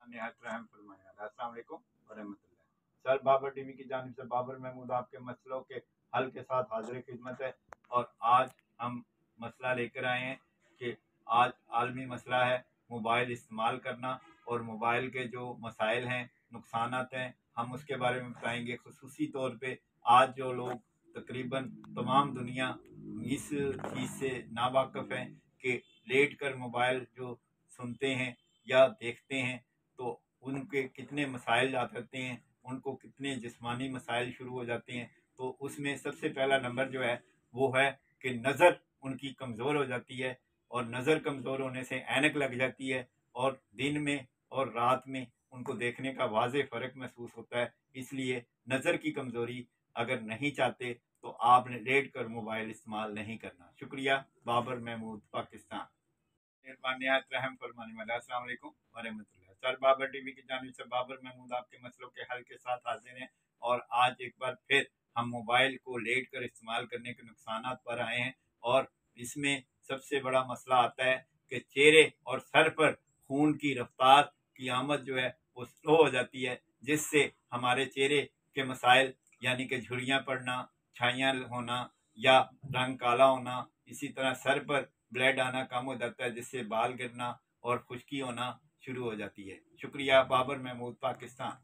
निहायत रहम फरमाया। अस्सलाम वालेकुम वरहमतुल्लाह। सर बाबर टीवी की जानिब से बाबर महमूद आपके मसलों के हल के साथ हाजिर खिदमत है। और आज हम मसला लेकर आए हैं कि आज आलमी मसला है मोबाइल इस्तेमाल करना, और मोबाइल के जो मसाइल हैं, नुकसानात हैं, हम उसके बारे में बताएंगे। खसूसी तौर पे आज जो लोग तकरीबन तमाम दुनिया इस चीज़ से नावाकफ़ हैं कि लेट कर मोबाइल जो सुनते हैं या देखते हैं तो उनके कितने मसाइल आ जाते हैं, उनको कितने जिस्मानी मसाइल शुरू हो जाते हैं। तो उसमें सबसे पहला नंबर जो है वो है कि नज़र उनकी कमज़ोर हो जाती है, और नज़र कमज़ोर होने से ऐनक लग जाती है, और दिन में और रात में उनको देखने का वाज़े फ़र्क महसूस होता है। इसलिए नज़र की कमज़ोरी अगर नहीं चाहते तो आपने लेट कर मोबाइल इस्तेमाल नहीं करना। शुक्रिया। बाबर महमूद, पाकिस्तान। निहायत रहम फरमाने वाला। अस्सलाम वालेकुम वरहमतुल्लाह। सर बाबर टीवी की जानिब से बाबर महमूद आपके मसलों के हल के साथ हाजिर हैं। और आज एक बार फिर हम मोबाइल को लेट कर इस्तेमाल करने के नुकसानात पर आए हैं। और इसमें सबसे बड़ा मसला आता है कि चेहरे और सर पर खून की रफ्तार की आमद जो है वो स्लो हो जाती है, जिससे हमारे चेहरे के मसाइल यानी कि झुर्रियाँ पड़ना, छाइयाँ होना या रंग काला होना, इसी तरह सर पर ब्लड आना कम हो जाता है, जिससे बाल गिरना और खुश्की होना शुरू हो जाती है। शुक्रिया। बाबर महमूद, पाकिस्तान।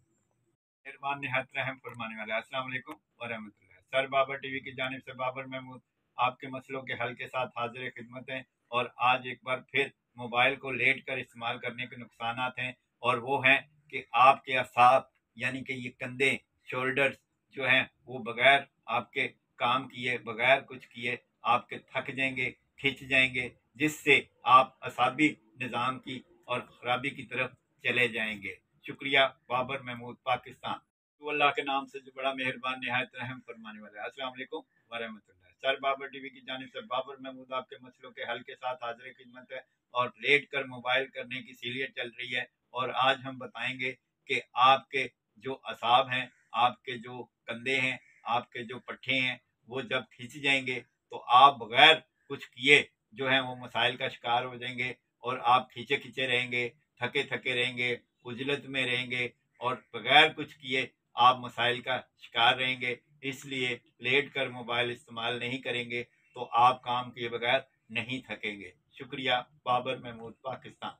मेहरबान निहायत रहम फरमाने वाले। अस्सलाम वालेकुम वरहमतुल्लाह। सर बाबर टीवी की जानिब से बाबर महमूद आपके मसलों के हल के साथ हाजिर खिदमत हैं। और आज एक बार फिर मोबाइल को लेट कर इस्तेमाल करने के नुकसानात हैं, और वो हैं कि आपके असाब यानी कि ये कंधे, शोल्डर्स जो हैं वो बगैर आपके काम किए, बगैर कुछ किए आपके थक जाएंगे, खिंच जाएंगे, जिससे आप असाबी निज़ाम की और खराबी की तरफ चले जाएंगे। शुक्रिया। बाबर महमूद, पाकिस्तान। तो अल्लाह के नाम से जो बड़ा मेहरबान निहायत रहम फरमाने वाला है। अस्सलाम वालेकुम वरहमतुल्लाह। सर बाबर टीवी की जानिब से बाबर महमूद आपके मसलों के हल के साथ हाजिर खिदमत है। और लेट कर मोबाइल करने की सीरियत चल रही है, और आज हम बताएंगे कि आपके जो असाब हैं, आपके जो कंधे हैं, आपके जो पट्ठे हैं, वो जब खिंच जाएंगे तो आप बगैर कुछ किए जो है वो मसाइल का शिकार हो जाएंगे, और आप खींचे खींचे रहेंगे, थके थके रहेंगे, उजलत में रहेंगे, और बगैर कुछ किए आप मसाइल का शिकार रहेंगे। इसलिए लेट कर मोबाइल इस्तेमाल नहीं करेंगे तो आप काम किए बगैर नहीं थकेंगे। शुक्रिया। बाबर महमूद, पाकिस्तान।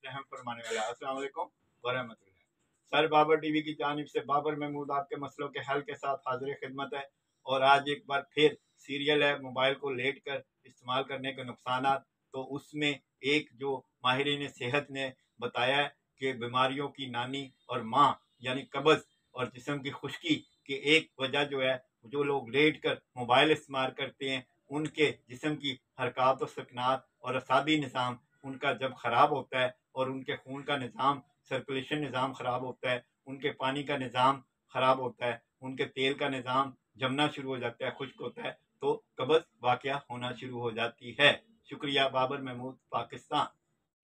रहम फरमाने वाला। अस्सलाम वालेकुम वरहमतुल्लाह। सर बाबर टीवी की जानिब से बाबर महमूद आपके मसलों के हल के साथ हाजिर खिदमत है। और आज एक बार फिर सीरियल है मोबाइल को लेट कर इस्तेमाल करने के नुकसान। तो उसमें एक जो माहिरीन सेहत ने बताया कि बीमारियों की नानी और माँ यानी कब्ज और जिस्म की खुश्की की एक वजह जो है, जो लोग लेट कर मोबाइल इस्तेमाल करते हैं उनके जिस्म की हरकत और सकनात और असाबी निज़ाम उनका जब ख़राब होता है, और उनके खून का निज़ाम, सर्कुलेशन निज़ाम ख़राब होता है, उनके पानी का निज़ाम ख़राब होता है, उनके तेल का निज़ाम जमना शुरू हो जाता है, खुश्क होता है, तो कब्ज़ वाक़या होना शुरू हो जाती है। शुक्रिया। बाबर महमूद, पाकिस्तान।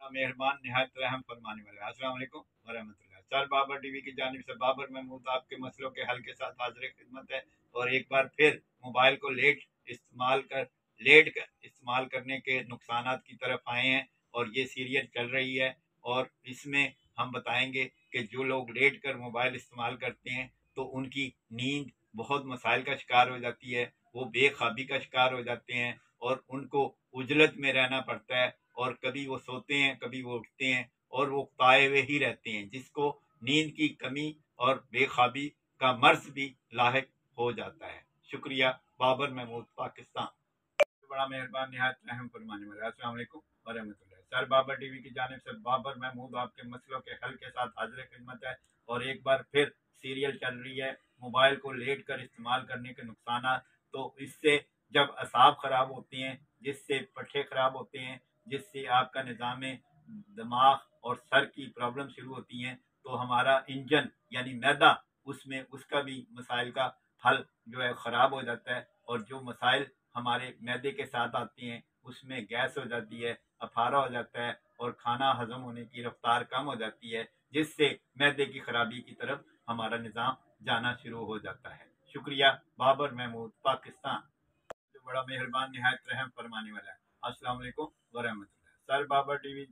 मेहरबान निहायत रहम फरमाने वाले। अस्सलाम वालेकुम वरहमतुल्लाह। सर बाबर टीवी की जानिब से बाबर महमूद आपके मसलों के हल के साथ हाजिर खिदमत है। और एक बार फिर मोबाइल को लेट कर इस्तेमाल करने के नुकसानात की तरफ आए हैं, और ये सीरियल चल रही है। और इसमें हम बताएंगे कि जो लोग लेट कर मोबाइल इस्तेमाल करते हैं तो उनकी नींद बहुत मसाइल का शिकार हो जाती है, वो बेख्वाबी का शिकार हो जाते हैं, और उनको उजलत में रहना पड़ता है, और कभी वो सोते हैं, कभी वो उठते हैं, और वो पाए हुए ही रहते हैं, जिसको नींद की कमी और बेख्वाबी का मर्ज भी लाहिक हो जाता है। शुक्रिया। बाबर महमूद, पाकिस्तान। बड़ा मेहरबान निहायत रहम फरमाने वाला। अस्सलाम वालेकुम वरहमतुल्लाह। सर बाबर टीवी की जानिब से बाबर महमूद आपके मसलों के हल के साथ हाजिर खिदमत है। और एक बार फिर सीरियल चल रही है मोबाइल को लेट कर इस्तेमाल करने के नुकसान। तो इससे जब असाब खराब होते हैं, जिससे पट्टे खराब होते हैं, जिससे आपका निज़ाम दिमाग और सर की प्रॉब्लम शुरू होती हैं, तो हमारा इंजन यानी मैदा, उसमें उसका भी मसाइल का हल जो है ख़राब हो जाता है। और जो मसाइल हमारे मैदे के साथ आती हैं उसमें गैस हो जाती है, अफारा हो जाता है, और खाना हजम होने की रफ्तार कम हो जाती है, जिससे मैदे की खराबी की तरफ हमारा निज़ाम जाना शुरू हो जाता है। शुक्रिया। बाबर महमूद, पाकिस्तान। जो बड़ा मेहरबान निहायत रहम फरमाने वाला है। अस्सलाम वालेकुम वरहमतुल्लाह। सर बाबर टीवी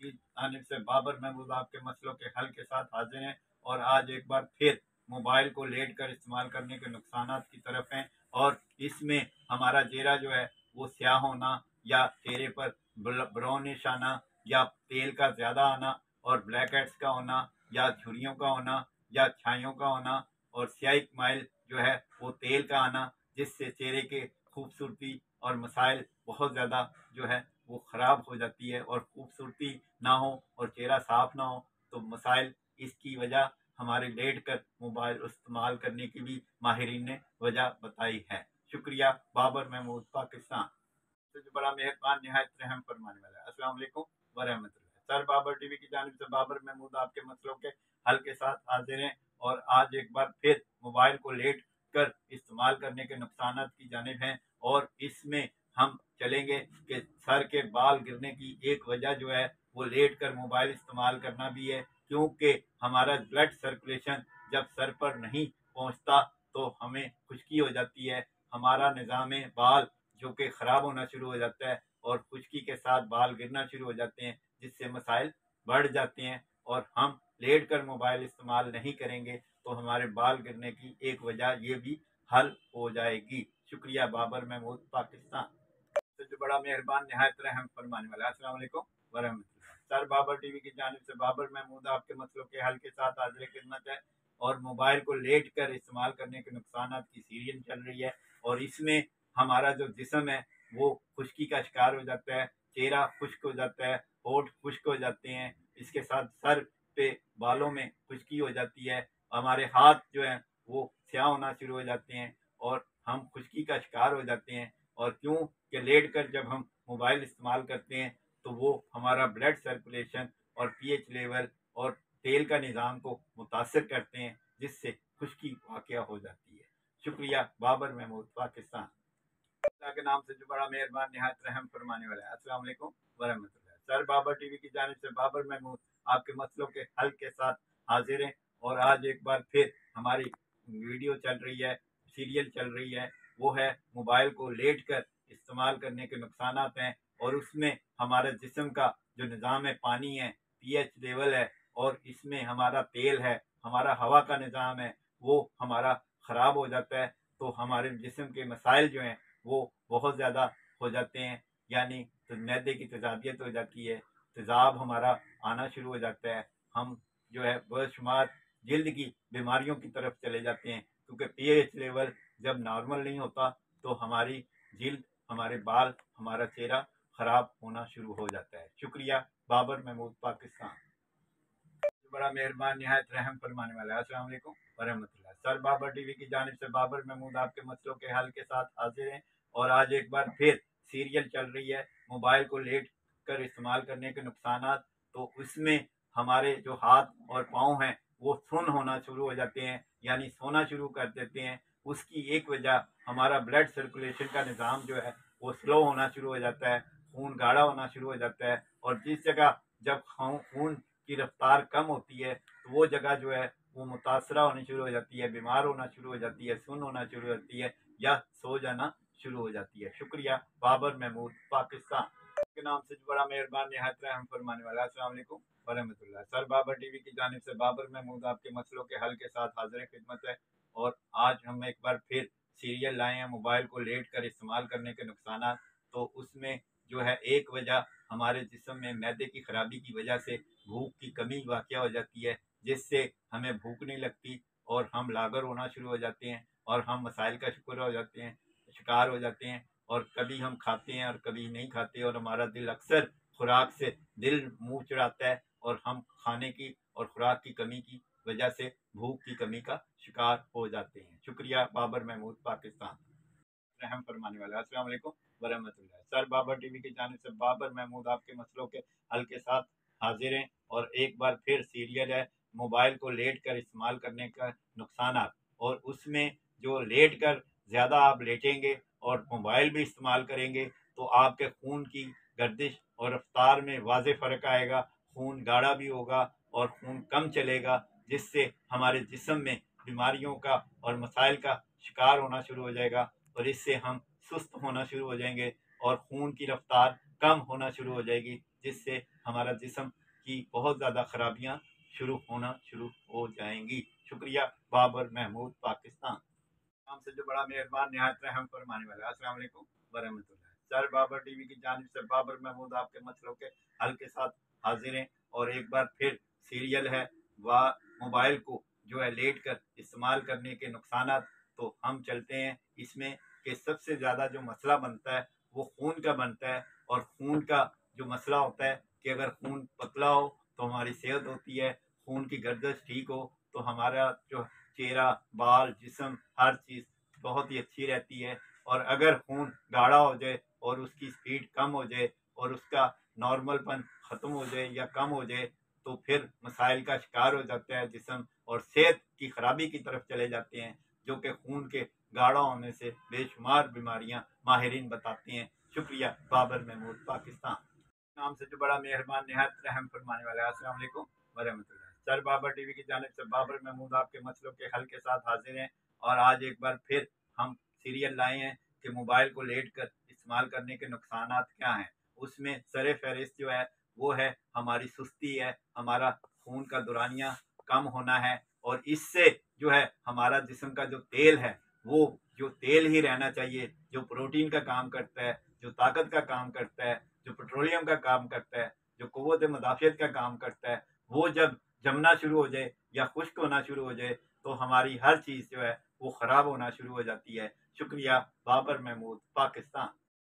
की जानिब से बाबर महमूद आपके मसलों के हल के साथ हाजिर हैं। और आज एक बार फिर मोबाइल को लेट कर इस्तेमाल करने के नुकसानात की तरफ हैं। और इसमें हमारा चेहरा जो है वो स्याह होना या चेहरे पर ब्राउनिश आना या तेल का ज़्यादा आना और ब्लैक हेड्स का होना या झुर्रियों का होना या छाइयों का होना और स्याही माइल जो है वो तेल का आना, जिससे चेहरे के खूबसूरती और मसाइल बहुत ज़्यादा जो है वो ख़राब हो जाती है। और खूबसूरती ना हो और चेहरा साफ ना हो तो मसाइल इसकी वजह हमारे लेट कर मोबाइल इस्तेमाल करने की भी माहिरीन ने वजह बताई है। शुक्रिया। बाबर महमूद, पाकिस्तान। तो जो बड़ा मेहरबान निहायत रहम फरमाने वाला है। अस्सलाम वालेकुम वरहमतुल्लाह। सर बाबर टीवी की जानिब से बाबर महमूद आपके मसलों के हल के साथ हाजिर हैं। और आज एक बार फिर मोबाइल को लेट कर इस्तेमाल करने के नुकसान की जानिब हैं। और इसमें हम चलेंगे कि सर के बाल गिरने की एक वजह जो है वो लेट कर मोबाइल इस्तेमाल करना भी है, क्योंकि हमारा ब्लड सर्कुलेशन जब सर पर नहीं पहुंचता तो हमें खुश्की हो जाती है। हमारा निज़ाम बाल जो कि ख़राब होना शुरू हो जाता है और खुश्की के साथ बाल गिरना शुरू हो जाते हैं, जिससे मसाइल बढ़ जाते हैं। और हम लेट कर मोबाइल इस्तेमाल नहीं करेंगे तो हमारे बाल गिरने की एक वजह ये भी हल हो जाएगी। शुक्रिया। बाबर महमूद, पाकिस्तान। तो जो बड़ा मेहरबान निहायत रहम फरमाने वाला है। अस्सलाम वालेकुम वरहमतुल्लाह। सर बाबर टीवी की जानिब से बाबर महमूद आपके मसलों के हल के साथ हाजिर खिदमत है। और मोबाइल को लेट कर इस्तेमाल करने के नुकसान की सीरियल चल रही है। और इसमें हमारा जो जिस्म है वो खुश्की का शिकार हो जाता है, चेहरा खुश्क हो जाता है, होठ खुश्क हो जाते हैं, इसके साथ सर पे बालों में खुश्की हो जाती है, हमारे हाथ जो है वो स्याह होना शुरू हो जाते हैं और हम खुश्की का शिकार हो जाते हैं। और क्यों कि लेट कर जब हम मोबाइल इस्तेमाल करते हैं तो वो हमारा ब्लड सर्कुलेशन और पीएच लेवल और तेल का निज़ाम को मुतासर करते हैं, जिससे खुश्की वाक़या हो जाती है। शुक्रिया। बाबर महमूद, पाकिस्तान। अल्लाह के नाम से जो बड़ा मेहरबान निहायत रहम फरमाने वाला है। अस्सलाम वालेकुम वरहमतुल्लाह। सर बाबर टीवी की जानिब से बाबर महमूद आपके मसलों के हल के साथ हाजिर हैं। और आज एक बार फिर हमारी वीडियो चल रही है, सीरियल चल रही है, वो है मोबाइल को लेट कर इस्तेमाल करने के नुकसान हैं। और उसमें हमारे जिस्म का जो निज़ाम है, पानी है, पीएच लेवल है और इसमें हमारा तेल है, हमारा हवा का निज़ाम है, वो हमारा ख़राब हो जाता है। तो हमारे जिस्म के मसाइल जो हैं वो बहुत ज़्यादा हो जाते हैं, यानी तो मैदे की तेज़ाबियत हो जाती है, तेज़ाब हमारा आना शुरू हो जाता है, हम जो है बेशुमार जल्द की बीमारियों की तरफ चले जाते हैं, क्योंकि पीएच लेवल जब नॉर्मल नहीं होता तो हमारी जल्द, हमारे बाल, हमारा चेहरा ख़राब होना शुरू हो जाता है। शुक्रिया। बाबर महमूद, पाकिस्तान। बड़ा मेहरबान निहायत रहम फरमाने वाला है। अस्सलाम वालेकुम वरहमतुल्लाह। सर बाबर टीवी की जानिब से बाबर महमूद आपके मसलों के हल के साथ हाजिर हैं। और आज एक बार फिर सीरियल चल रही है, मोबाइल को लेट कर इस्तेमाल करने के नुकसान। तो उसमें हमारे जो हाथ और पाँव हैं वो सुन्न होना शुरू हो जाते हैं, यानी सोना शुरू कर देते हैं। उसकी एक वजह हमारा ब्लड सर्कुलेशन का निज़ाम जो है वो स्लो होना शुरू हो जाता है, खून गाढ़ा होना शुरू हो जाता है। और जिस जगह जब खून की रफ्तार कम होती है तो वो जगह जो है वो मुतासरा होनी शुरू हो जाती है, बीमार होना शुरू हो जाती है, सुन्न होना शुरू हो जाती है या सो जाना शुरू हो जाती है। शुक्रिया। बाबर महमूद, पाकिस्तान के नाम से बड़ा मेहरबान निहायत रहम फरमाने वाला। अस्सलाम वालेकुम वरहमतुल्लाह। सर बाबर टीवी की जानिब से बाबर महमूद आपके मसलों के हल के साथ हाजिर खिदमत है। और आज हम एक बार फिर सीरियल लाए हैं, मोबाइल को लेट कर इस्तेमाल करने के नुकसान। तो उसमें जो है एक वजह हमारे जिस्म में मैदे की खराबी की वजह से भूख की कमी वाक़या हो जाती है, जिससे हमें भूख नहीं लगती और हम लागर होना शुरू हो जाते हैं और हम मसाइल का शिकार हो जाते हैं। और कभी हम खाते हैं और कभी नहीं खाते और हमारा दिल अक्सर खुराक से दिल मुंह चढ़ाता है और हम खाने की और खुराक की कमी की वजह से भूख की कमी का शिकार हो जाते हैं। शुक्रिया। बाबर महमूद, पाकिस्तान। रहम फरमाने वाला। अस्सलाम वालेकुम वरहमतुल्लाह। सर बाबर टीवी की जानिब से बाबर महमूद आपके मसलों के हल के साथ हाजिर हैं। और एक बार फिर सीरियल है, मोबाइल को लेट कर इस्तेमाल करने का नुकसान। और उसमें जो लेट कर ज़्यादा आप लेटेंगे और मोबाइल भी इस्तेमाल करेंगे तो आपके खून की गर्दिश और रफ्तार में वाज़े फ़र्क आएगा, खून गाढ़ा भी होगा और खून कम चलेगा, जिससे हमारे जिस्म में बीमारियों का और मसाइल का शिकार होना शुरू हो जाएगा। और इससे हम सुस्त होना शुरू हो जाएंगे और खून की रफ्तार कम होना शुरू हो जाएगी, जिससे हमारा जिस्म की बहुत ज़्यादा खराबियाँ शुरू हो जाएंगी। शुक्रिया। बाबर महमूद, पाकिस्तान। नाम से जो बड़ा मेहरबान निहायत रहम फरमाने वाला। अस्सलाम वालेकुम वरहमतुल्लाह। सर बाबर टीवी की जानिब से बाबर महमूद आपके मसलों के हल के साथ हाजिर हैं और एक बार फिर सीरियल है व मोबाइल को जो है लेट कर इस्तेमाल करने के नुकसान। तो हम चलते हैं इसमें कि सबसे ज़्यादा जो मसला बनता है वो खून का बनता है। और खून का जो मसला होता है कि अगर खून पतला हो तो हमारी सेहत होती है, खून की गर्दिश ठीक हो तो हमारा जो चेहरा, बाल, जिस्म, हर चीज़ बहुत ही अच्छी रहती है। और अगर खून गाढ़ा हो जाए और उसकी स्पीड कम हो जाए और उसका नॉर्मलपन ख़त्म हो जाए या कम हो जाए तो फिर मसाइल का शिकार हो जाता है जिस्म और सेहत की खराबी की तरफ चले जाते हैं, जो कि खून के गाढ़ा होने से बेशुमार बीमारियां माहिरीन बताते हैं। शुक्रिया। बाबर महमूद, पाकिस्तान। नाम से जो बड़ा मेहरबान निहायत रहम फरमाने वाला है। अस्सलाम वालेकुम वरहमतुल्लाह। सर बाबर टीवी की जानिब से बाबर महमूद आपके मसलों के हल के साथ हाजिर हैं और आज एक बार फिर हम सीरियल लाए हैं कि मोबाइल को लेट कर इस्तेमाल करने के नुकसान क्या हैं। उसमें सर फहरिस्त जो है वो है हमारी सुस्ती है, हमारा खून का दौरानिया कम होना है और इससे जो है हमारा जिस्म का जो तेल है वो जो तेल ही रहना चाहिए, जो प्रोटीन का काम करता है, जो ताकत का काम करता है, जो पेट्रोलियम का काम करता है, जो कुव्वत मुदाफ़ियत का काम करता है, वो जब जमना शुरू हो जाए या खुश्क होना शुरू हो जाए तो हमारी हर चीज़ जो है वो ख़राब होना शुरू हो जाती है। शुक्रिया। बाबर महमूद, पाकिस्तान।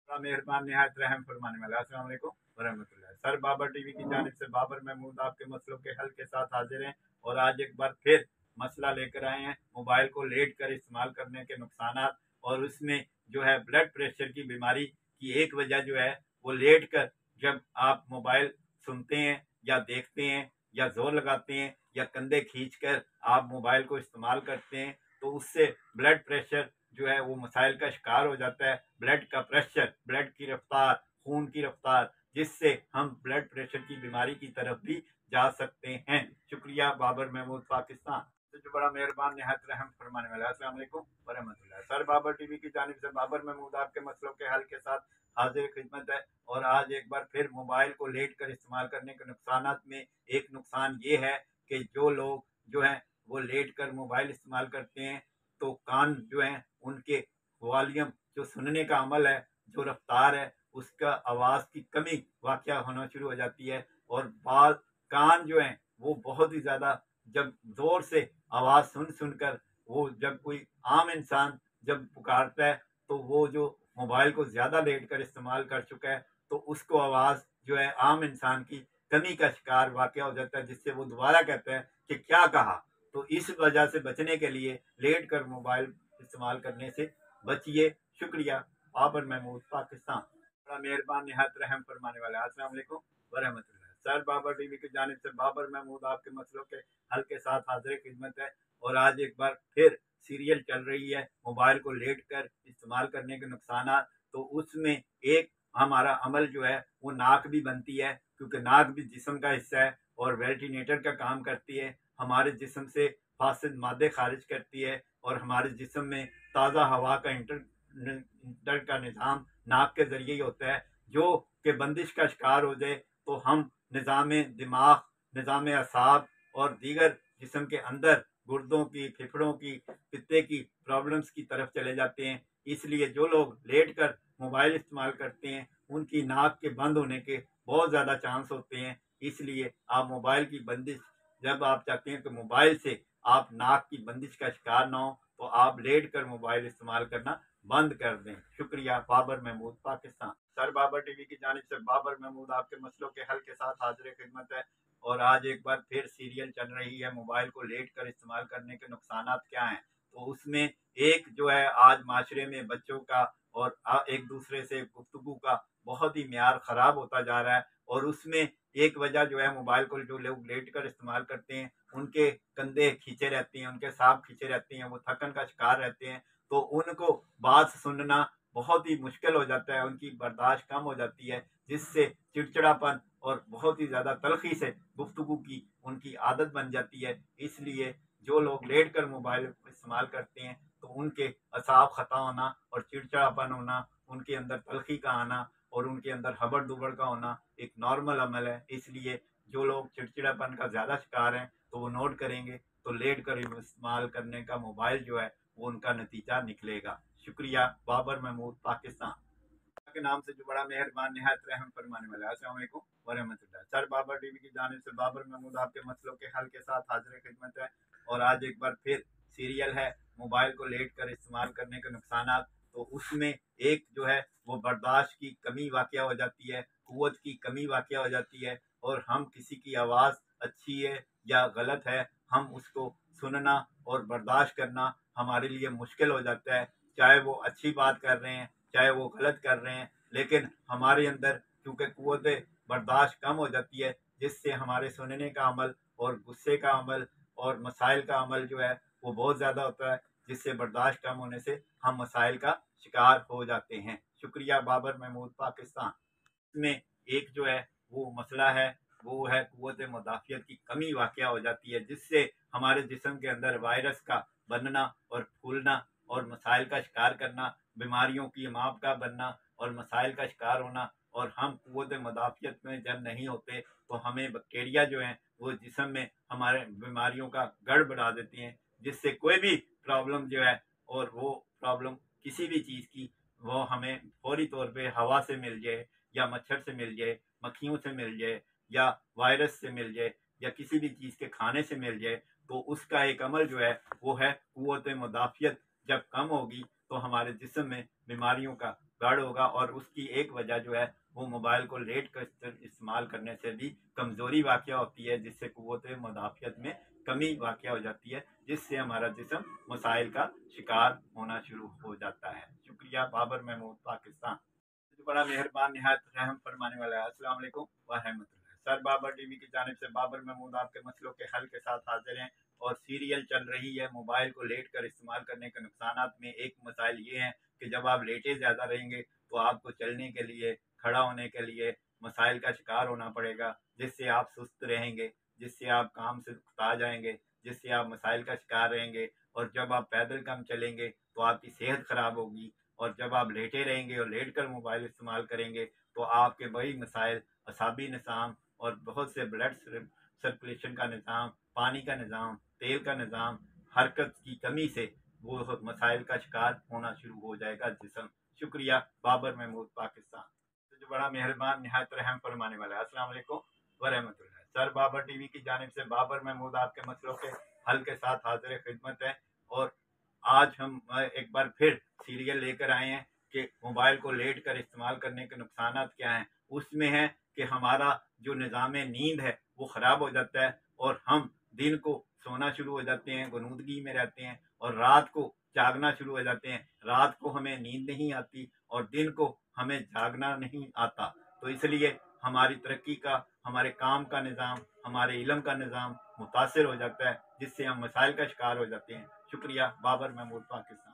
बड़ा मेहरबान निहायत रहम फरमाने वाला। अस्सलाम वालेकुम वरहमतुल्लाह। सर बाबर टीवी की जानिब से बाबर महमूद आपके मसलों के हल के साथ हाजिर हैं और आज एक बार फिर मसला लेकर आए हैं मोबाइल को लेट कर इस्तेमाल करने के नुकसान। और उसमें जो है ब्लड प्रेशर की बीमारी की एक वजह जो है वो लेट कर जब आप मोबाइल सुनते हैं या देखते हैं या जोर लगाते हैं या कंधे खींचकर आप मोबाइल को इस्तेमाल करते हैं तो उससे ब्लड प्रेशर जो है वो मसाइल का शिकार हो जाता है। ब्लड का प्रेशर, ब्लड की रफ्तार, खून की रफ्तार, जिससे हम ब्लड प्रेशर की बीमारी की तरफ भी जा सकते हैं। शुक्रिया। बाबर महमूद, पाकिस्तान। तो जो बड़ा मेहरबान निहायत रहम फरमाने वाला है। अस्सलाम वालेकुम वरहमतुल्लाह। सर बाबर टीवी की जानिब से बाबर महमूद आपके मसलों के हल के साथ हाजिर खिदमत है और आज एक बार फिर मोबाइल को लेट कर इस्तेमाल करने के नुकसान में एक नुकसान ये है कि जो लोग जो हैं वो लेट कर मोबाइल इस्तेमाल करते हैं तो कान जो हैं उनके वॉल्यूम, जो सुनने का अमल है, जो रफ्तार है, उसका आवाज़ की कमी वाक़या होना शुरू हो जाती है और बाल कान जो हैं वो बहुत ही ज़्यादा जब ज़ोर से आवाज़ सुनकर वो जब कोई आम इंसान जब पुकारता है तो वो जो मोबाइल को ज़्यादा लेट कर इस्तेमाल कर चुका है तो उसको आवाज़ जो है आम इंसान की कमी का शिकार वाक़या हो जाता है, जिससे वो दोबारा कहता है कि क्या कहा। तो इस वजह से बचने के लिए लेट कर मोबाइल इस्तेमाल करने से बचिए। शुक्रिया। बाबर महमूद, पाकिस्तान। बड़ा मेहरबान निहायत रहम फरमाने वाला है। अस्सलाम वालेकुम वरहमतुल्लाह। सर बाबर टीवी की जानिब से बाबर महमूद आपके मसलों के हल के साथ हाजिर खिदमत है और आज एक बार फिर सीरियल चल रही है मोबाइल को लेट कर इस्तेमाल करने के नुकसान। तो उसमें एक हमारा अमल जो है वो नाक भी बनती है, क्योंकि नाक भी जिस्म का हिस्सा है और वेंटिलेटर का काम करती है, हमारे जिस्म से फासिद मादे खारिज करती है और हमारे जिस्म में ताज़ा हवा का इंटर का निज़ाम नाक के ज़रिए ही होता है। जो कि बंदिश का शिकार हो जाए तो हम निज़ाम दिमाग, निज़ाम असाब और दीगर जिस्म के अंदर गुर्दों की, फेफड़ों की, पित्ते की प्रॉब्लम्स की तरफ चले जाते हैं। इसलिए जो लोग लेट कर मोबाइल इस्तेमाल करते हैं उनकी नाक के बंद होने के बहुत ज़्यादा चांस होते हैं। इसलिए आप मोबाइल की बंदिश, जब आप चाहते हैं कि मोबाइल से आप नाक की बंदिश का शिकार ना हो तो आप लेट कर मोबाइल इस्तेमाल करना बंद कर दें। शुक्रिया। बाबर महमूद, पाकिस्तान। सर बाबर टीवी की जानिब से बाबर महमूद आपके मसलों के हल के साथ हाजिर खिदमत है और आज एक बार फिर सीरियल चल रही है मोबाइल को लेट कर इस्तेमाल करने के नुकसान क्या हैं। तो उसमें एक जो है आज माशरे में बच्चों का और एक दूसरे से गुफ्तगू का बहुत ही म्यार ख़राब होता जा रहा है और उसमें एक वजह जो है मोबाइल को जो लोग लेट कर इस्तेमाल करते हैं उनके कंधे खींचे रहते हैं, उनके सांप खींचे रहते हैं, वो थकन का शिकार रहते हैं तो उनको बात सुनना बहुत ही मुश्किल हो जाता है, उनकी बर्दाश्त कम हो जाती है, जिससे चिड़चिड़ापन और बहुत ही ज़्यादा तलखी से गुफ्तगू की उनकी आदत बन जाती है। इसलिए जो लोग लेट कर मोबाइल इस्तेमाल करते हैं तो उनके असाब ख़ता होना और चिड़चिड़ापन होना, उनके अंदर तलखी का आना और उनके अंदर हबड़ दुबड़ का होना एक नॉर्मल अमल है। इसलिए जो लोग चिड़चिड़ापन का ज़्यादा शिकार हैं तो वो नोट करेंगे तो लेट कर इस्तेमाल करने का मोबाइल जो है वो उनका नतीजा निकलेगा। शुक्रिया। बाबर महमूद, पाकिस्तान के नाम से जो बड़ा मेहरबान निहायत रहम फरमाने वाला है। अस्सलाम वालेकुम वरहमतुल्लाह। सर बाबर टीवी की जानिब से बाबर महमूद आपके मसलों के हल के साथ हाजिर खिदमत है। और आज एक बार फिर सीरियल है मोबाइल को लेट कर इस्तेमाल करने के नुकसान। तो उसमें एक जो है वो बर्दाश्त की कमी वाक़या हो जाती है, कुव्वत की कमी वाक़या हो जाती है, और हम किसी की आवाज़ अच्छी है या गलत है हम उसको सुनना और बर्दाश्त करना हमारे लिए मुश्किल हो जाता है। चाहे वो अच्छी बात कर रहे हैं चाहे वो गलत कर रहे हैं, लेकिन हमारे अंदर क्योंकि कुव्वत बर्दाश्त कम हो जाती है, जिससे हमारे सुनने का अमल और गुस्से का अमल और मसाइल का अमल जो है वो बहुत ज़्यादा होता है, जिससे बर्दाश्त कम होने से हम मसाइल का शिकार हो जाते हैं। शुक्रिया। बाबर महमूद, पाकिस्तान। में एक जो है वो मसला है वो है कुव्वत मुदाफ़ियत की कमी वाक़या हो जाती है, जिससे हमारे जिस्म के अंदर वायरस का बनना और फूलना और मसाइल का शिकार करना, बीमारियों की माप का बनना और मसाइल का शिकार होना। और हम कुव्वत मुदाफ़ियत में जब नहीं होते तो हमें बैक्टीरिया जो हैं वो जिस्म में हमारे बीमारियों का गढ़ बना देती हैं, जिससे कोई भी प्रॉब्लम जो है और वो प्रॉब्लम किसी भी चीज़ की वो हमें फौरी तौर पे हवा से मिल जाए या मच्छर से मिल जाए, मक्खियों से मिल जाए या वायरस से मिल जाए या किसी भी चीज़ के खाने से मिल जाए, तो उसका एक अमल जो है वो है कुव्वत मुदाफ़ियत जब कम होगी तो हमारे जिस्म में बीमारियों का गढ़ होगा। और उसकी एक वजह जो है वो मोबाइल को लेट कर इस्तेमाल करने से भी कमज़ोरी वाक़या होती है, जिससे कुव्वत मुदाफ़ियत में कमी वाक़या हो जाती है, जिससे हमारा जिस्म मसाइल का शिकार होना शुरू हो जाता है। शुक्रिया। बाबर महमूद, पाकिस्तान। जो बड़ा मेहरबान निहायत रहम फरमाने वाला है। अस्सलाम वालेकुम व रहमतुल्लाह। सर बाबर टीवी की जानिब से बाबर महमूद आपके मसलों के हल के साथ हाजिर हैं। और सीरियल चल रही है मोबाइल को लेट कर इस्तेमाल करने के नुकसान में एक मसाइल ये हैं कि जब आप लेटे ज़्यादा रहेंगे तो आपको चलने के लिए, खड़ा होने के लिए मसाइल का शिकार होना पड़ेगा, जिससे आप सुस्त रहेंगे, जिससे आप काम से उकता जाएंगे, जिससे आप मसाइल का शिकार रहेंगे। और जब आप पैदल कम चलेंगे तो आपकी सेहत ख़राब होगी। और जब आप लेटे रहेंगे और लेट कर मोबाइल इस्तेमाल करेंगे तो आपके वही मसाइल, असाबी निज़ाम और बहुत से ब्लड सर्कुलेशन का निज़ाम, पानी का निज़ाम, तेल का निज़ाम, हरकत की कमी से वो मसाइल का शिकार होना शुरू हो जाएगा जिस्म। शुक्रिया। बाबर महमूद, पाकिस्तान। तो जो बड़ा मेहरबान निहायत रहम फरमाने वाला है। अस्सलाम वालेकुम वरहमतुल्लाह। सर बाबर टीवी की जानिब से बाबर महमूद आपके मसलों के हल के साथ हाजिर खिदमत है। और आज हम एक बार फिर सीरियल लेकर आए हैं कि मोबाइल को लेट कर इस्तेमाल करने के नुकसान क्या हैं। उसमें है कि हमारा जो निज़ाम नींद है वो ख़राब हो जाता है और हम दिन को सोना शुरू हो जाते हैं, गुनूदगी में रहते हैं, और रात को जागना शुरू हो जाते हैं। रात को हमें नींद नहीं आती और दिन को हमें जागना नहीं आता। तो इसलिए हमारी तरक्की का, हमारे काम का निज़ाम, हमारे इल्म का निज़ाम मुतासर हो जाता है, जिससे हम मसाइल का शिकार हो जाते हैं। शुक्रिया। बाबर महमूद, पाकिस्तान।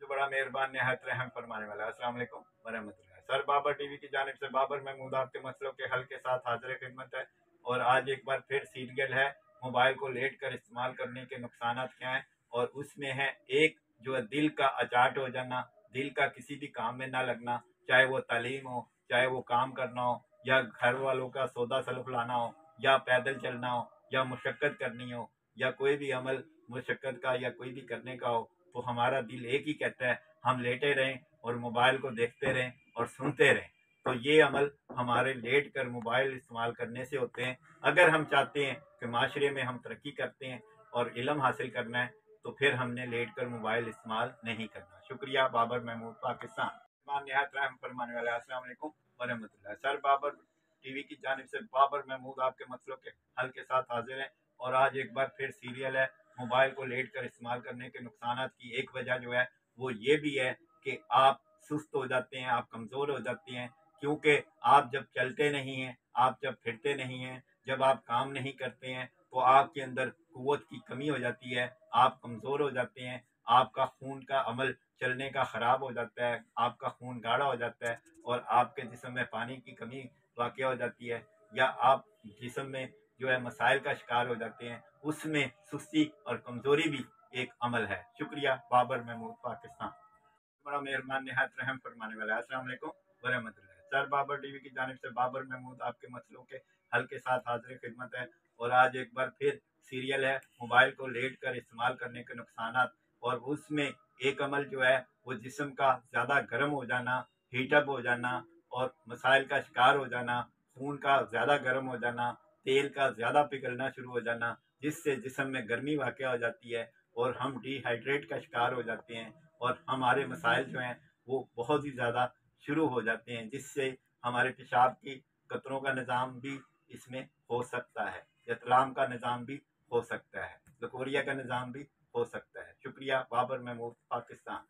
जो बड़ा मेहरबान निहायत रहम फरमाने वाला है। अस्सलाम वालेकुम वरहमतुल्लाह। सर बाबर टीवी की जानिब से बाबर महमूद आपके मसलों के हल के साथ हाजिर खिदमत है। और आज एक बार फिर सीरियल है मोबाइल को लेट कर इस्तेमाल करने के नुकसान क्या हैं। और उसमें है एक जो है दिल का अचाट हो जाना, दिल का किसी भी काम में ना लगना, चाहे वो तालीम हो, चाहे वो काम करना हो, या घर वालों का सौदा सलफ लाना हो, या पैदल चलना हो, या मुशक्क़त करनी हो, या कोई भी अमल मुशक्क़त का या कोई भी करने का हो, तो हमारा दिल एक ही कहता है हम लेटे रहें और मोबाइल को देखते रहें और सुनते रहें। तो ये अमल हमारे लेट कर मोबाइल इस्तेमाल करने से होते हैं। अगर हम चाहते हैं कि माशरे में हम तरक्की करते हैं और इल्म हासिल करना है तो फिर हमने लेट कर मोबाइल इस्तेमाल नहीं करना। शुक्रिया। बाबर महमूद, पाकिस्तान। निहायत रहम फरमाने वाले। अस्सलाम वालेकुम वरहमतुल्लाह। सर बाबर टीवी की जानिब से बाबर महमूद आपके मसलों के हल के साथ हाजिर हैं। और आज एक बार फिर सीरियल है मोबाइल को लेट कर इस्तेमाल करने के नुकसान की एक वजह जो है वो ये भी है कि आप सुस्त हो जाते हैं, आप कमज़ोर हो जाते हैं, क्योंकि आप जब चलते नहीं हैं, आप जब फिरते नहीं हैं, जब आप काम नहीं करते हैं तो आपके अंदर कुव्वत की कमी हो जाती है, आप कमज़ोर हो जाते हैं, आपका खून का अमल चलने का ख़राब हो जाता है, आपका खून गाढ़ा हो जाता है और आपके जिस्म में पानी की कमी वाक़या हो जाती है, या आप जिस्म में जो है मसाइल का शिकार हो जाते हैं। उसमें सुस्ती और कमज़ोरी भी एक अमल है। शुक्रिया। बाबर महमूद, पाकिस्तान। बड़ा मेहरबान निहायत रहम फरमाने वाला है। अस्सलाम वालेकुम वरहमतुल्लाह। सर बाबर टीवी की जानिब से बाबर महमूद आपके मसलों के हल के साथ हाजिर खिदमत है। और आज एक बार फिर सीरियल है मोबाइल को लेट कर इस्तेमाल करने के नुकसानात। और उसमें एक अमल जो है वो जिस्म का ज़्यादा गर्म हो जाना, हीटअप हो जाना और मसाइल का शिकार हो जाना, खून का ज़्यादा गर्म हो जाना, तेल का ज़्यादा पिघलना शुरू हो जाना, जिससे जिस्म में गर्मी वाक़या हो जाती है और हम डिहाइड्रेट का शिकार हो जाते हैं और हमारे मसाइल जो हैं वो बहुत ही ज़्यादा शुरू हो जाते हैं, जिससे हमारे पेशाब की कतरों का निज़ाम भी इसमें हो सकता है, इतलाम का निज़ाम भी हो सकता है, लकोरिया का निज़ाम भी हो सकता है। शुक्रिया। बाबर महमूद, पाकिस्तान।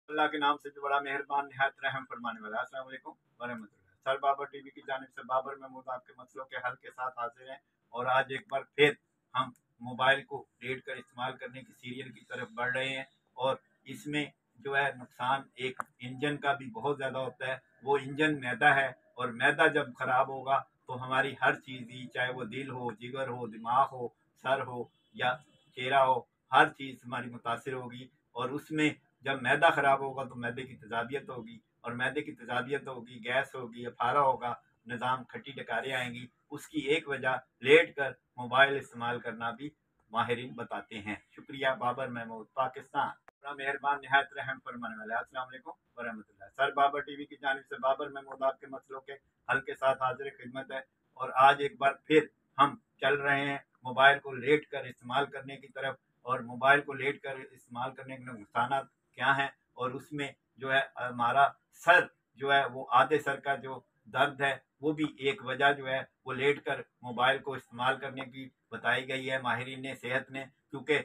अल्लाह के नाम से जो बड़ा मेहरबान निहायत रहम फरमाने वाला। अस्सलाम वालेकुम वरहमतुल्लाह। सर बाबर टीवी की जानिब से बाबर महमूद आपके मसलों के हल के साथ हाजिर हैं। और आज एक बार फिर हम मोबाइल को लेट कर इस्तेमाल करने की सीरियल की तरफ बढ़ रहे हैं। और इसमें जो है नुकसान एक इंजन का भी बहुत ज़्यादा होता है। वो इंजन मैदा है और मैदा जब खराब होगा तो हमारी हर चीज़ ही, चाहे वो दिल हो, जिगर हो, दिमाग हो, सर हो या चेहरा हो, हर चीज़ हमारी मुतासिर होगी। और उसमें जब मैदा खराब होगा तो मैदे की तेजाबियत होगी और मैदे की तेजाबियत होगी, गैस होगी, अफारा होगा, निज़ाम खट्टी डकारें आएंगी। उसकी एक वजह लेट कर मोबाइल इस्तेमाल करना भी माहिरीन बताते हैं। शुक्रिया। बाबर महमूद, पाकिस्तान। बड़ा मेहरबान निहायत रहम फरमाने वाला। अस्सलाम वालेकुम वरहमतुल्लाह। सर बाबर टीवी की जानिब से बाबर महमूद आपके मसलों के हल के साथ हाजिर खिदमत है। और आज एक बार फिर हम चल रहे हैं मोबाइल को लेट कर इस्तेमाल करने की तरफ। और मोबाइल को लेट कर इस्तेमाल करने के नुकसान क्या हैं और उसमें जो है हमारा सर जो है वो आधे सर का जो दर्द है वो भी एक वजह जो है वो लेट कर मोबाइल को इस्तेमाल करने की बताई गई है माहिरीन ने सेहत ने। क्योंकि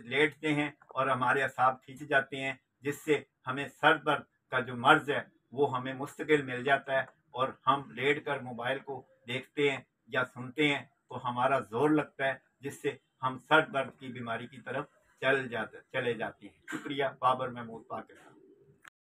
लेटते हैं और हमारे असाब खिंच जाते हैं, जिससे हमें सर दर्द का जो मर्ज है वो हमें मुस्तकिल मिल जाता है। और हम लेट कर मोबाइल को देखते हैं या सुनते हैं तो हमारा जोर लगता है, जिससे हम सर दर्द की बीमारी की तरफ चले जाते हैं। शुक्रिया। बाबर महमूद, पाकिस्तान।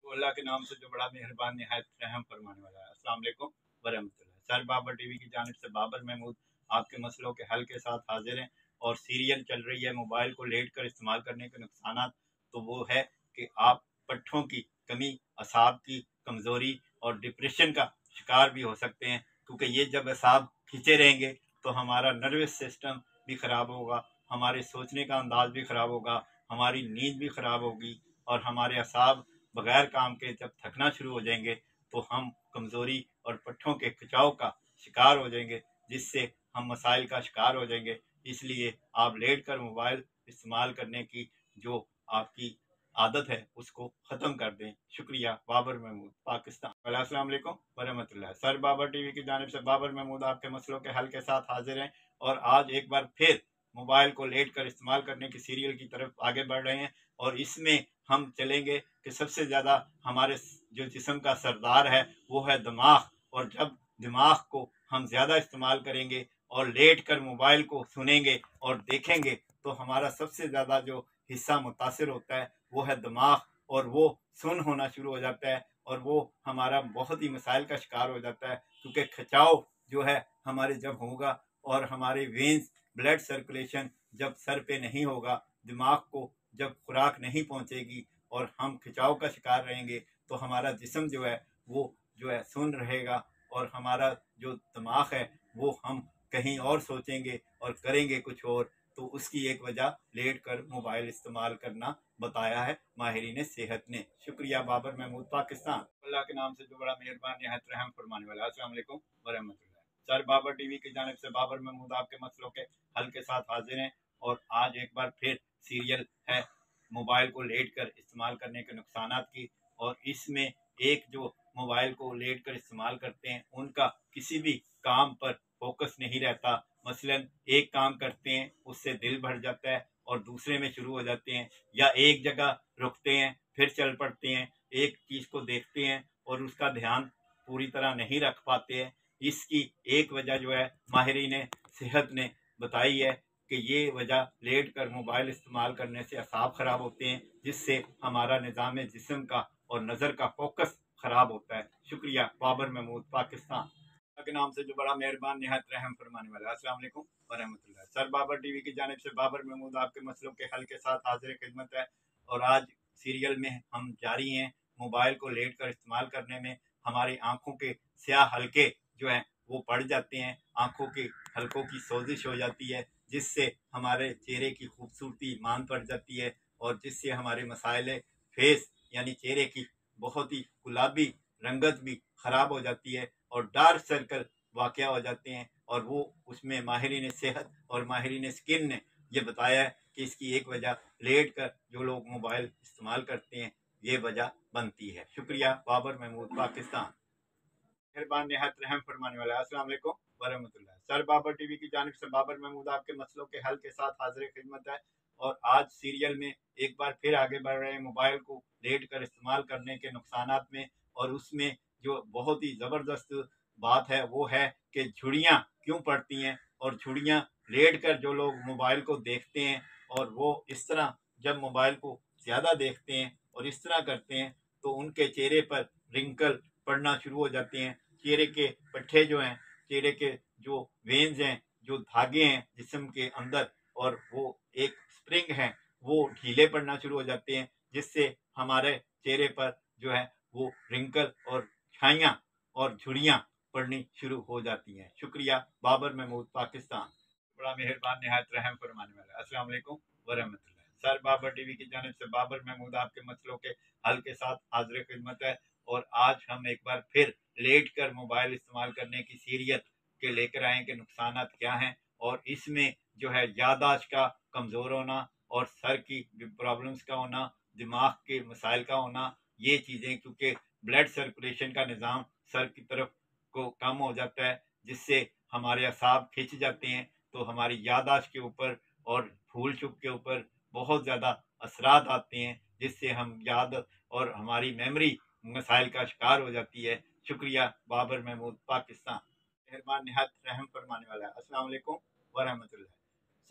तो अल्लाह के नाम से जो बड़ा मेहरबान निहायत रहम फरमाने वाला है। अस्सलाम वालेकुम वरहमतुल्लाह। सर बाबर टीवी की जानिब से बाबर महमूद आपके मसलों के हल के साथ हाजिर हैं। और सीरियल चल रही है मोबाइल को लेट कर इस्तेमाल करने के नुकसान। तो वो है कि आप पट्ठों की कमी, असाब की कमज़ोरी और डिप्रेशन का शिकार भी हो सकते हैं। क्योंकि ये जब असाब खींचे रहेंगे तो हमारा नर्वस सिस्टम भी ख़राब होगा, हमारे सोचने का अंदाज भी ख़राब होगा, हमारी नींद भी ख़राब होगी और हमारे असाब बगैर काम के जब थकना शुरू हो जाएंगे तो हम कमज़ोरी और पट्ठों के खिंचाव का शिकार हो जाएंगे, जिससे हम मसाइल का शिकार हो जाएंगे। इसलिए आप लेट कर मोबाइल इस्तेमाल करने की जो आपकी आदत है उसको ख़त्म कर दें। शुक्रिया। बाबर महमूद, पाकिस्तान। अस्सलाम वालेकुम वरहमतुल्लाह। सर बाबर टीवी की जानिब से बाबर महमूद आपके मसलों के हल के साथ हाजिर हैं। और आज एक बार फिर मोबाइल को लेट कर इस्तेमाल करने की सीरियल की तरफ आगे बढ़ रहे हैं। और इसमें हम चलेंगे कि सबसे ज़्यादा हमारे जो जिस्म का सरदार है वो है दिमाग। और जब दिमाग को हम ज़्यादा इस्तेमाल करेंगे और लेट कर मोबाइल को सुनेंगे और देखेंगे तो हमारा सबसे ज़्यादा जो हिस्सा मुतासिर होता है वो है दिमाग। और वो सुन होना शुरू हो जाता है और वो हमारा बहुत ही मसाइल का शिकार हो जाता है। क्योंकि खिंचाव जो है हमारे जब होगा और हमारे वेंस, ब्लड सर्कुलेशन जब सर पे नहीं होगा, दिमाग को जब खुराक नहीं पहुंचेगी और हम खिंचाव का शिकार रहेंगे तो हमारा जिस्म जो है वो जो है सुन रहेगा और हमारा जो दिमाग है वो हम कहीं और सोचेंगे और करेंगे कुछ और। तो उसकी एक वजह लेट कर मोबाइल इस्तेमाल करना बताया है माहिरीन सेहत ने। शुक्रिया। बाबर महमूद, पाकिस्तान। अल्लाह के नाम से जो बड़ा मेहरबान निहायत रहम फरमाने वाला। अस्सलाम वालेकुम वरहमतुल्लाह। सर बाबर टीवी की जानिब से बाबर महमूद आपके मसलों के हल के साथ हाजिर हैं। और आज एक बार फिर सीरियल है मोबाइल को लेट कर इस्तेमाल करने के नुकसान की। और इसमें एक जो मोबाइल को लेट कर इस्तेमाल करते हैं उनका किसी भी काम पर फोकस नहीं रहता। मसलन एक काम करते हैं उससे दिल भर जाता है और दूसरे में शुरू हो जाते हैं, या एक जगह रुकते हैं फिर चल पड़ते हैं, एक चीज़ को देखते हैं और उसका ध्यान पूरी तरह नहीं रख पाते हैं। इसकी एक वजह जो है माहिरीन सेहत ने बताई है कि ये वजह लेट कर मोबाइल इस्तेमाल करने से असाब ख़राब होते हैं, जिससे हमारा निज़ाम जिस्म का और नज़र का फोकस ख़राब होता है। शुक्रिया। बाबर महमूद, पाकिस्तान। के नाम से जो बड़ा मेहरबान निहायत रहम फरमाने वाला। अस्सलाम वालेकुम वरहमतुल्लाह। सर बाबर टीवी की जानिब से बाबर महमूद आपके मसलों के हल के साथ हाजिर खिदमत है। और आज सीरियल में हम जारी हैं मोबाइल को लेट कर इस्तेमाल करने में। हमारी आंखों के स्याह हल्के जो हैं वो पड़ जाते हैं, आंखों के हल्कों की सोजिश हो जाती है, जिससे हमारे चेहरे की खूबसूरती मान पड़ जाती है और जिससे हमारे मसाइले फेस यानी चेहरे की बहुत ही गुलाबी रंगत भी खराब हो जाती है और डार्क सर्कल वाक़या हो जाते हैं। और वो उसमें माहिरीन सेहत और माहिरीन स्किन ने ये बताया है कि इसकी एक वजह लेट कर जो लोग मोबाइल इस्तेमाल करते हैं ये वजह बनती है। शुक्रिया। बाबर महमूद, पाकिस्तान। मेहरबान निहायत रहम फरमाने वाला। अस्सलाम वालेकुम वरहमतुल्लाह। सर बाबर टीवी की जानिब से बाबर महमूद आपके मसलों के हल के साथ हाजिर खिदमत है। और आज सीरियल में एक बार फिर आगे बढ़ रहे हैं मोबाइल को लेट कर इस्तेमाल करने के नुकसानात में। और उसमें जो बहुत ही ज़बरदस्त बात है वो है कि झुर्रियाँ क्यों पड़ती हैं और झुर्रियाँ लेट कर जो लोग मोबाइल को देखते हैं और वो इस तरह जब मोबाइल को ज़्यादा देखते हैं और इस तरह करते हैं तो उनके चेहरे पर रिंकल पड़ना शुरू हो जाते हैं। चेहरे के पट्टे जो हैं, चेहरे के जो वेन्स हैं, जो धागे हैं जिस्म के अंदर और वो एक स्प्रिंग है वो ढीले पड़ना शुरू हो जाते हैं, जिससे हमारे चेहरे पर जो है वो रिंकल और छाइयाँ और झुर्रियाँ पड़नी शुरू हो जाती हैं। शुक्रिया। बाबर महमूद, पाकिस्तान। बड़ा मेहरबान निहायत रहम फरमाने वाला। अस्सलाम वालेकुम वरहमतुल्लाह। सर बाबर टीवी की जानिब से बाबर महमूद आपके मसलों के हल के साथ हाजिर खिदमत है। और आज हम एक बार फिर लेट कर मोबाइल इस्तेमाल करने की सीरियत के लेकर आए कि नुकसानात क्या हैं। और इसमें जो है यादाश्त का कमज़ोर होना और सर की प्रॉब्लम्स का होना, दिमाग के मसाइल का होना, ये चीज़ें क्योंकि ब्लड सर्कुलेशन का निज़ाम सर की तरफ को कम हो जाता है, जिससे हमारे असाब खिंच जाते हैं, तो हमारी यादाश्त के ऊपर और भूल चूक के ऊपर बहुत ज़्यादा असरात आते हैं, जिससे हम याद और हमारी मेमोरी मसाइल का शिकार हो जाती है। शुक्रिया। बाबर महमूद, पाकिस्तान। मेहरबान निहायत रहम फरमाने वाला है। अस्सलाम वालेकुम वरहमतुल्लाह।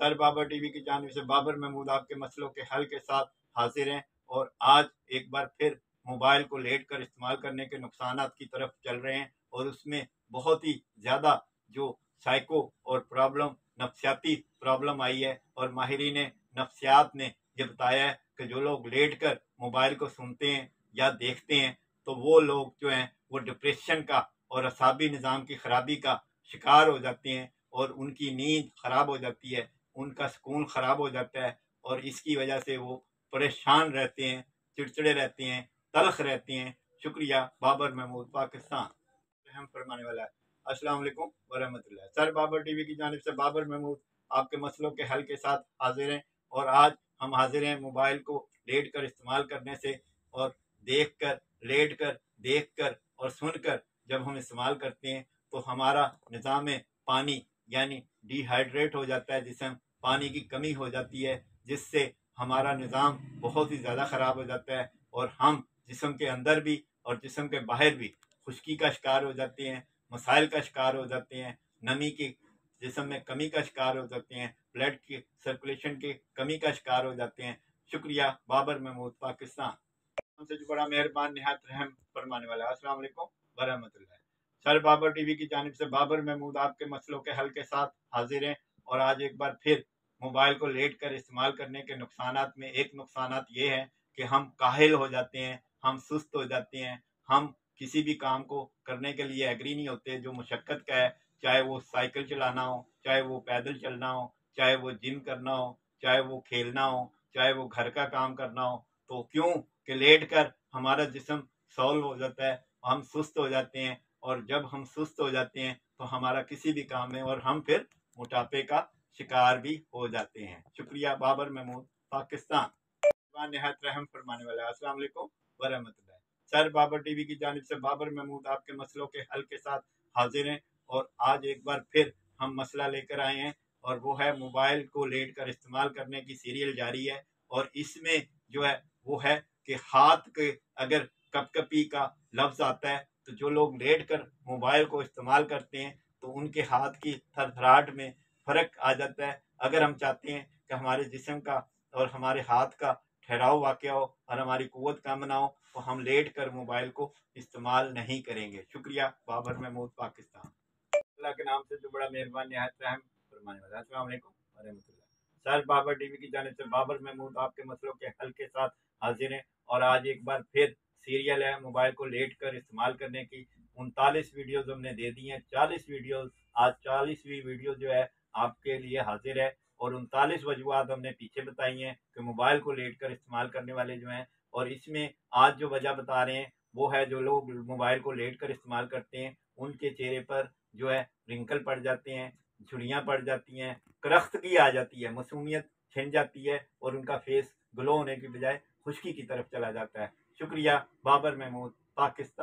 सर बाबर टीवी की जानिब से बाबर महमूद आपके मसलों के हल के साथ हाजिर हैं। और आज एक बार फिर मोबाइल को लेट कर इस्तेमाल करने के नुकसानात की तरफ चल रहे हैं। और उसमें बहुत ही ज़्यादा जो साइको और प्रॉब्लम नफ्सियाती प्रॉब्लम आई है और माहिरीन नफ्सियात ने ये बताया है कि जो लोग लेट कर मोबाइल को सुनते हैं या देखते हैं तो वो लोग जो हैं वो डिप्रेशन का और असाबी निज़ाम की खराबी का शिकार हो जाते हैं और उनकी नींद खराब हो जाती है, उनका सुकून खराब हो जाता है और इसकी वजह से वो परेशान रहते हैं, चिड़चिड़े रहते हैं, तल्ख रहते हैं। शुक्रिया। बाबर महमूद, पाकिस्तान। रहम फरमाने वाला है। अस्सलाम वालेकुम वरहमतुल्लाह। सर बाबर टीवी की जानिब से बाबर महमूद आपके मसलों के हल के साथ हाजिर हैं। और आज हम हाजिर हैं मोबाइल को लेट कर इस्तेमाल करने से और देख कर, लेट कर, देख कर और सुन कर जब हम इस्तेमाल करते हैं तो हमारा निज़ाम पानी यानी डिहाइड्रेट हो जाता है, जिसम पानी की कमी हो जाती है, जिससे हमारा निज़ाम बहुत ही ज़्यादा ख़राब हो जाता है और हम जिसम के अंदर भी और जिसम के बाहर भी खुश्की का शिकार हो जाते हैं, मसाइल का शिकार हो जाते हैं, नमी की जिसम में कमी का शिकार हो जाते हैं, ब्लड की सर्कुलेशन की कमी का शिकार हो जाते हैं। शुक्रिया। बाबर महमूद, पाकिस्तान। हमसे जो बड़ा मेहरबान निहायत रहम फरमाने वाला है। अस्सलाम वालेकुम वरहमतुल्लाह। सर बाबर टीवी की जानिब से बाबर महमूद आपके मसलों के हल के साथ हाजिर हैं। और आज एक बार फिर मोबाइल को लेट कर इस्तेमाल करने के नुकसानात में एक नुकसानात ये है कि हम काहिल हो जाते हैं, हम सुस्त हो जाते हैं, हम किसी भी काम को करने के लिए एग्री नहीं होते जो मुशक्क़त का है, चाहे वो साइकिल चलाना हो, चाहे वो पैदल चलना हो, चाहे वो जिम करना हो, चाहे वो खेलना हो, चाहे वो घर का काम करना हो। तो क्यों कि लेट कर हमारा जिस्म सॉल्व हो जाता है, हम सुस्त हो जाते हैं और जब हम सुस्त हो जाते हैं तो हमारा किसी भी काम में और हम फिर मोटापे का शिकार भी हो जाते हैं। शुक्रिया। बाबर महमूद, पाकिस्तान। निहायत रहम फरमाने वाला है। अस्सलाम वालेकुम वरहमतुल्लाह। सर बाबर टीवी की जानिब से बाबर महमूद आपके मसलों के हल के साथ हाजिर हैं। और आज एक बार फिर हम मसला लेकर आए हैं और वो है मोबाइल को लेट कर इस्तेमाल करने की सीरियल जारी है। और इसमें जो है वो है कि हाथ के अगर कपकपी का लफ्ज़ आता है तो जो लोग लेट कर मोबाइल को इस्तेमाल करते हैं तो उनके हाथ की थरथराहट में फ़र्क आ जाता है। अगर हम चाहते हैं कि हमारे जिस्म का और हमारे हाथ का ठहराव वाक़या हो और हमारी क़ुव्वत कम ना हो तो हम लेट कर मोबाइल को इस्तेमाल नहीं करेंगे। शुक्रिया। बाबर महमूद, पाकिस्तान। अल्लाह के नाम से जो बड़ा मेहरबान निहायत रहम फरमाने वाला है। अस्सलाम वालेकुम वरहमतुल्लाह। सर बाबर टीवी की जानिब से बाबर महमूद आपके मसलों के हल के साथ हाजिर हैं। और आज एक बार फिर सीरियल है मोबाइल को लेट कर इस्तेमाल करने की। 39 वीडियोज़ हमने दे दी हैं, 40 वीडियोज़, आज 40वीं वीडियो जो है आपके लिए हाजिर है। और 39 वजूहात हमने पीछे बताई हैं कि मोबाइल को लेट कर इस्तेमाल करने वाले जो हैं, और इसमें आज जो वजह बता रहे हैं वो है जो लोग मोबाइल को लेट कर इस्तेमाल करते हैं उनके चेहरे पर जो है रिंकल पड़ जाते हैं, झुर्रियाँ पड़ जाती हैं, करख्तगी आ जाती है, मासूमियत छिन जाती है और उनका फेस ग्लो होने की बजाय खुश्की की तरफ चला जाता है। शुक्रिया। बाबर महमूद, पाकिस्तान।